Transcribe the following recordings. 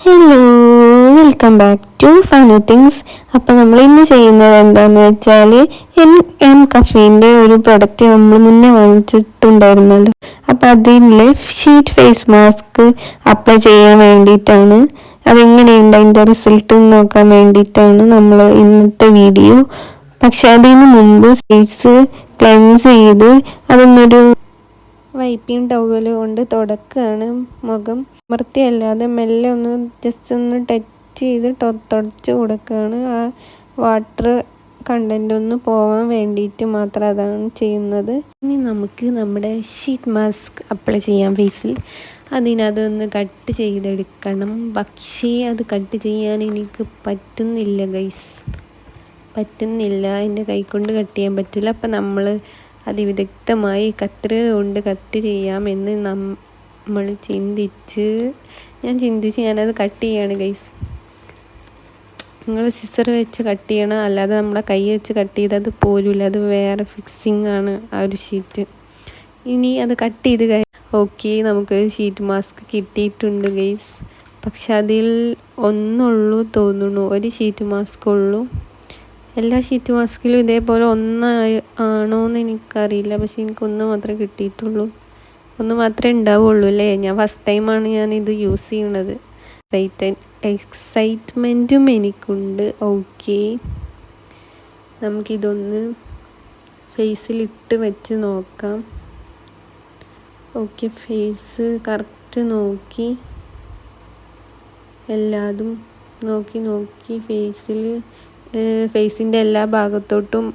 Hello, welcome back to funny things. അപ്പോൾ നമ്മൾ ഇന്ന് ചെയ്യുന്നത് എന്താണെന്ന് വെച്ചാൽ എം കഫീൻ്റെ ഒരു പ്രൊഡക്റ്റ് നമ്മൾ മുന്നേ വാങ്ങിച്ചിട്ടുണ്ടായിരുന്നല്ലോ. അപ്പോൾ അതിലെ ഷീറ്റ് ഫേസ് മാസ്ക് അപ്ലൈ ചെയ്യാൻ വേണ്ടിയിട്ടാണ്, അതെങ്ങനെയുണ്ട് അതിൻ്റെ റിസൾട്ട് നോക്കാൻ വേണ്ടിയിട്ടാണ് നമ്മൾ ഇന്നത്തെ വീഡിയോ. പക്ഷെ അതിന് മുമ്പ് ഫേസ് ക്ലെൻസ് ചെയ്ത് അതൊന്നൊരു വൈപ്പിംഗ് ടവൽ കൊണ്ട് തുടക്കുകയാണ്. മുഖം വൃത്തിയല്ലാതെ മെല്ലെ ഒന്ന് ജസ്റ്റ് ഒന്ന് ടച്ച് ചെയ്ത് തുടച്ച് കൊടുക്കുകയാണ്. ആ വാട്ടർ കണ്ടൻ്റ് ഒന്ന് പോകാൻ വേണ്ടിയിട്ട് മാത്രം അതാണ് ചെയ്യുന്നത്. ഇനി നമുക്ക് നമ്മുടെ ഷീറ്റ് മാസ്ക് അപ്ലൈ ചെയ്യാം ഫേസിൽ. അതിനതൊന്ന് കട്ട് ചെയ്തെടുക്കണം. പക്ഷേ അത് കട്ട് ചെയ്യാൻ എനിക്ക് പറ്റുന്നില്ല ഗൈസ്, പറ്റുന്നില്ല. എൻ്റെ കൈ കൊണ്ട് കട്ട് ചെയ്യാൻ പറ്റില്ല. അപ്പം നമ്മൾ അതിവിദഗ്ധമായി കത്രിക കൊണ്ട് കട്ട് ചെയ്യാമെന്ന് ഞാൻ ചിന്തിച്ച് ഞാനത് കട്ട് ചെയ്യാണ് ഗൈസ്. നിങ്ങൾ സിസർ വെച്ച് കട്ട് ചെയ്യണം, അല്ലാതെ നമ്മളെ കൈ വെച്ച് കട്ട് ചെയ്തത് പോലുമില്ല. അത് വേറെ ഫിക്സിങ് ആണ് ആ ഒരു ഷീറ്റ്. ഇനി അത് കട്ട് ചെയ്ത് ഓക്കെ, നമുക്കൊരു ഷീറ്റ് മാസ്ക് കിട്ടിയിട്ടുണ്ട് ഗൈസ്. പക്ഷെ അതിൽ ഒന്നുള്ളൂ തോന്നുന്നു, ഒരു ഷീറ്റ് മാസ്ക് ഉള്ളൂ. എല്ലാ ഷീറ്റ് മാസ്കിലും ഇതേപോലെ ആണോയെന്ന് എനിക്കറിയില്ല. പക്ഷെ എനിക്കൊന്ന് മാത്രമേ കിട്ടിയിട്ടുള്ളൂ, ഒന്ന് മാത്രമേ ഉണ്ടാവുള്ളൂ അല്ലേ. ഞാൻ ഫസ്റ്റ് ടൈമാണ് ഞാനിത് യൂസ് ചെയ്യണത്. എക്സൈറ്റ്മെൻറ്റും എനിക്കുണ്ട്. ഓക്കെ, നമുക്കിതൊന്ന് ഫേസിലിട്ട് വെച്ച് നോക്കാം. ഓക്കെ, ഫേസ് കറക്റ്റ് നോക്കി, എല്ലാതും നോക്കി ഫേസിൻ്റെ എല്ലാ ഭാഗത്തോട്ടും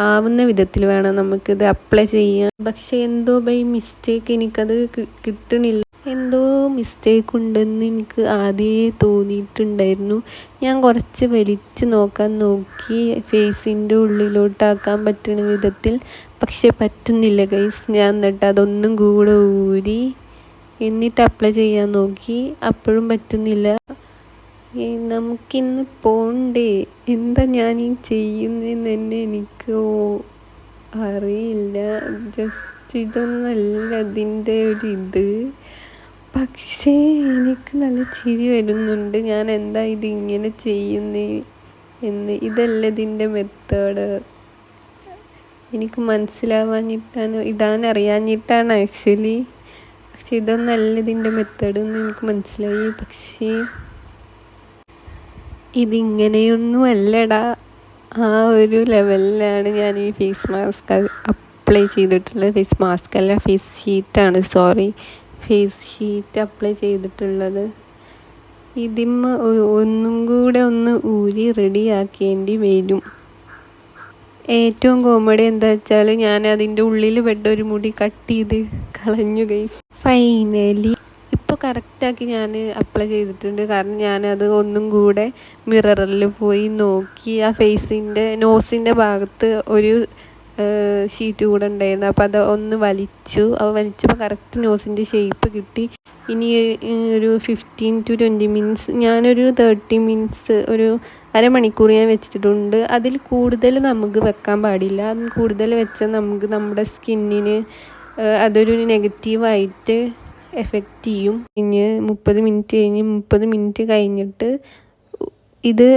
ആവുന്ന വിധത്തിൽ വേണം നമുക്കിത് അപ്ലൈ ചെയ്യാൻ. പക്ഷെ എന്തോ ബൈ മിസ്റ്റേക്ക് എനിക്കത് കിട്ടണില്ല. എന്തോ മിസ്റ്റേക്ക് ഉണ്ടെന്ന് എനിക്ക് ആദ്യമേ തോന്നിയിട്ടുണ്ടായിരുന്നു. ഞാൻ കുറച്ച് വലിച്ച് നോക്കി ഫേസിൻ്റെ ഉള്ളിലോട്ടാക്കാൻ പറ്റുന്ന വിധത്തിൽ. പക്ഷെ പറ്റുന്നില്ല ഗൈസ്. ഞാൻ എന്നിട്ട് അതൊന്നും കൂടെ ഊരി എന്നിട്ട് അപ്ലൈ ചെയ്യാൻ നോക്കി, അപ്പോഴും പറ്റുന്നില്ല. നമുക്കിന്ന് പോണ്ടേ, എന്താ ഞാൻ ഈ ചെയ്യുന്നതെന്ന് തന്നെ എനിക്ക് അറിയില്ല. ജസ്റ്റ് ഇതൊന്നല്ല അതിൻ്റെ ഇത്. പക്ഷേ എനിക്ക് നല്ല ചിരി വരുന്നുണ്ട്. ഞാൻ എന്താ ഇതിങ്ങനെ ചെയ്യുന്നേ എന്ന്. ഇതല്ല ഇതിൻ്റെ മെത്തേഡ്. എനിക്ക് മനസ്സിലാവാഞ്ഞിട്ടാണ്, ഇടാനറിയാഞ്ഞിട്ടാണ് ആക്ച്വലി. പക്ഷെ ഇതൊന്നല്ല ഇതിൻ്റെ മെത്തേഡ് എന്ന് എനിക്ക് മനസ്സിലായി. പക്ഷേ ഇതിങ്ങനെയൊന്നും അല്ലടാ. ആ ഒരു ലെവലിലാണ് ഞാൻ ഈ ഫേസ് മാസ്ക് അപ്ലൈ ചെയ്തിട്ടുള്ളത്. ഫേസ് മാസ്ക് അല്ല, ഫേസ് ഷീറ്റാണ്, സോറി, ഫേസ് ഷീറ്റ് അപ്ലൈ ചെയ്തിട്ടുള്ളത്. ഇതിമ്മ ഒന്നും കൂടെ ഒന്ന് ഊരി റെഡിയാക്കേണ്ടി വരും. ഏറ്റവും കോമഡി എന്താ വെച്ചാൽ ഞാൻ അതിൻ്റെ ഉള്ളിൽ പെട്ട ഒരു മുടി കട്ട് ചെയ്ത് കളഞ്ഞു ഗൈസ്. ഫൈനലി ഇപ്പോൾ കറക്റ്റാക്കി ഞാൻ അപ്ലൈ ചെയ്തിട്ടുണ്ട്. കാരണം ഞാനത് ഒന്നും കൂടെ മിററിൽ പോയി നോക്കി. ആ ഫേസിൻ്റെ നോസിൻ്റെ ഭാഗത്ത് ഒരു ഷീറ്റ് കൂടെ ഉണ്ടായിരുന്നു. അപ്പോൾ അത് ഒന്ന് വലിച്ചപ്പോൾ കറക്റ്റ് നോസിൻ്റെ ഷേപ്പ് കിട്ടി. ഇനി ഒരു 15 to 20 മിനിറ്റ്സ്, ഞാനൊരു 30 മിനിറ്റ്സ്, ഒരു അരമണിക്കൂർ ഞാൻ വെച്ചിട്ടുണ്ട്. അതിൽ കൂടുതൽ നമുക്ക് വെക്കാൻ പാടില്ല. അതിൽ കൂടുതൽ വെച്ചാൽ നമുക്ക് നമ്മുടെ സ്കിന്നിന് അതൊരു നെഗറ്റീവായിട്ട് എഫക്റ്റ് ചെയ്യും. 30 മിനിറ്റ് കഴിഞ്ഞിട്ട് ഇത്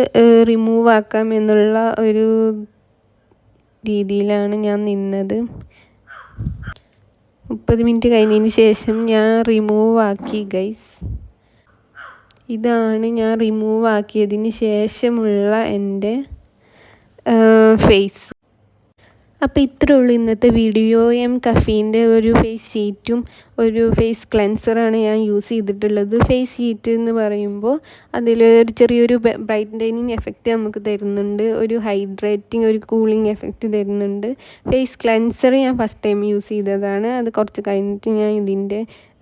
റിമൂവ് ആക്കാം എന്നുള്ള ഒരു രീതിയിലാണ് ഞാൻ നിന്നത്. 30 മിനിറ്റ് കഴിഞ്ഞതിന് ശേഷം ഞാൻ റിമൂവ് ആക്കി ഗൈസ്. ഇതാണ് ഞാൻ റിമൂവ് ആക്കിയതിന് ശേഷമുള്ള എൻ്റെ ഫേസ്. അപ്പോൾ ഇത്രയേ ഉള്ളൂ ഇന്നത്തെ വീഡിയോ. എം കഫീൻ്റെ ഒരു ഫേസ് ഷീറ്റും ഒരു ഫേസ് ക്ലെൻസറാണ് ഞാൻ യൂസ് ചെയ്തിട്ടുള്ളത്. ഫേസ് ഷീറ്റ് എന്ന് പറയുമ്പോൾ അതിൽ ഒരു ചെറിയൊരു ബ്രൈറ്റനിങ് എഫക്റ്റ് നമുക്ക് തരുന്നുണ്ട്, ഒരു ഹൈഡ്രേറ്റിംഗ്, ഒരു കൂളിംഗ് എഫക്റ്റ് തരുന്നുണ്ട്. ഫേസ് ക്ലെൻസർ ഞാൻ ഫസ്റ്റ് ടൈം യൂസ് ചെയ്തതാണ്. അത് കുറച്ച് കഴിഞ്ഞിട്ട് ഞാൻ ഇതിൻ്റെ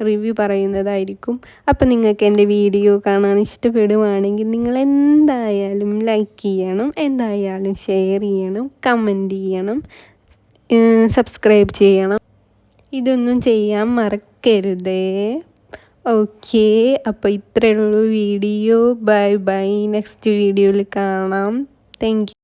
റിവ്യൂ പറയുന്നതായിരിക്കും. അപ്പോൾ നിങ്ങൾക്ക് എൻ്റെ വീഡിയോ കാണാൻ ഇഷ്ടപ്പെടുവാണെങ്കിൽ നിങ്ങൾ എന്തായാലും ലൈക്ക് ചെയ്യണം, എന്തായാലും ഷെയർ ചെയ്യണം, കമൻറ്റ് ചെയ്യണം, സബ്സ്ക്രൈബ് ചെയ്യണം. ഇതൊന്നും ചെയ്യാൻ മറക്കരുതേ. ഓക്കെ, അപ്പോൾ ഇത്രയേ ഉള്ളൂ വീഡിയോ. ബൈ ബൈ, നെക്സ്റ്റ് വീഡിയോയിൽ കാണാം. Thank you.